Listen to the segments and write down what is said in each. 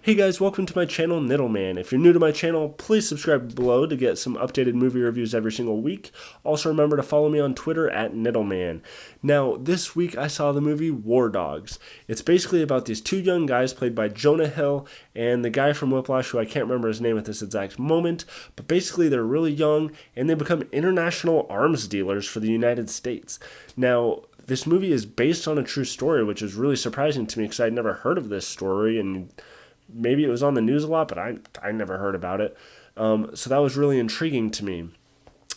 Hey guys, welcome to my channel, Niddleman. If you're new to my channel, please subscribe below to get some updated movie reviews every single week. Also remember to follow me on Twitter at Niddleman. Now, this week I saw the movie War Dogs. It's basically about these two young guys played by Jonah Hill and the guy from Whiplash, who I can't remember his name at this exact moment, but basically they're really young and they become international arms dealers for the United States. Now, this movie is based on a true story, which is really surprising to me because I'd never heard of this story, and maybe it was on the news a lot, but I never heard about it. So that was really intriguing to me.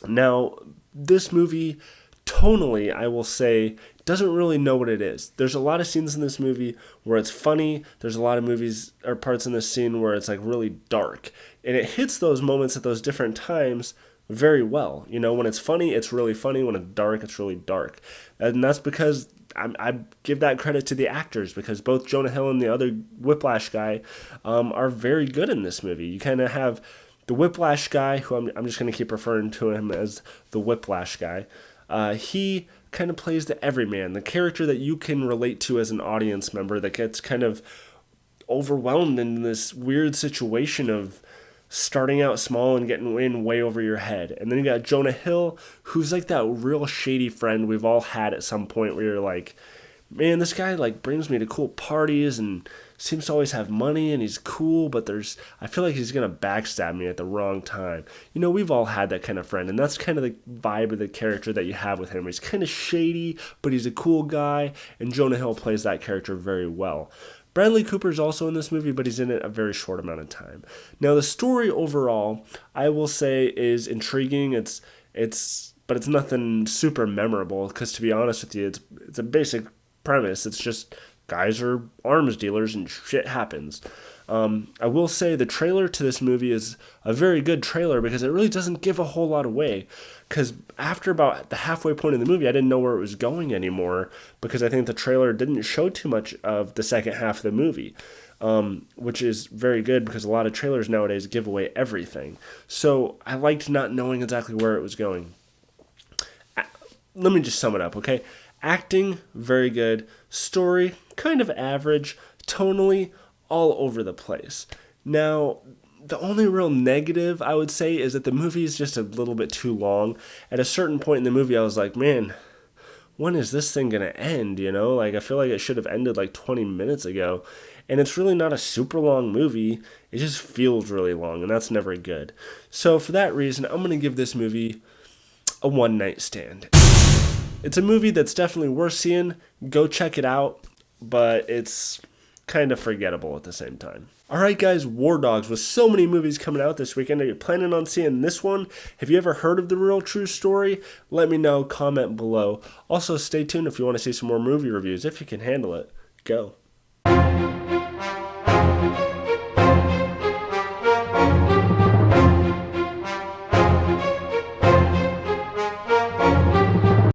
Now, this movie, tonally, I will say, doesn't really know what it is. There's a lot of scenes in this movie where it's funny. There's a lot of movies or parts in this scene where it's like really dark. And it hits those moments at those different times very well. You know, when it's funny, it's really funny. When it's dark, it's really dark. And that's because I give that credit to the actors, because both Jonah Hill and the other Whiplash guy are very good in this movie. You kind of have the Whiplash guy, who I'm just going to keep referring to him as the Whiplash guy. He kind of plays the everyman, the character that you can relate to as an audience member that gets kind of overwhelmed in this weird situation of starting out small and getting in way over your head. And then you got Jonah Hill, who's like that real shady friend we've all had at some point where you're like, man, this guy like brings me to cool parties and seems to always have money and he's cool, but I feel like he's going to backstab me at the wrong time. You know, we've all had that kind of friend, and that's kind of the vibe of the character that you have with him. He's kind of shady, but he's a cool guy, and Jonah Hill plays that character very well. Bradley Cooper's also in this movie, but he's in it a very short amount of time. Now, the story overall, I will say, is intriguing. But it's nothing super memorable, because to be honest with you, it's a basic premise. It's just guys are arms dealers and shit happens. I will say the trailer to this movie is a very good trailer because it really doesn't give a whole lot away. Because after about the halfway point of the movie, I didn't know where it was going anymore, because I think the trailer didn't show too much of the second half of the movie, which is very good because a lot of trailers nowadays give away everything. So I liked not knowing exactly where it was going. Let me just sum it up, okay? Acting, very good. Story, kind of average. Tonally, all over the place. Now, the only real negative, I would say, is that the movie is just a little bit too long. At a certain point in the movie, I was like, man, when is this thing going to end, you know? Like, I feel like it should have ended like 20 minutes ago. And it's really not a super long movie. It just feels really long, and that's never good. So for that reason, I'm going to give this movie a one-night stand. It's a movie that's definitely worth seeing. Go check it out, but it's kind of forgettable at the same time. Alright guys, War Dogs, with so many movies coming out this weekend, are you planning on seeing this one? Have you ever heard of the real true story? Let me know, comment below. Also stay tuned if you want to see some more movie reviews, if you can handle it. Go.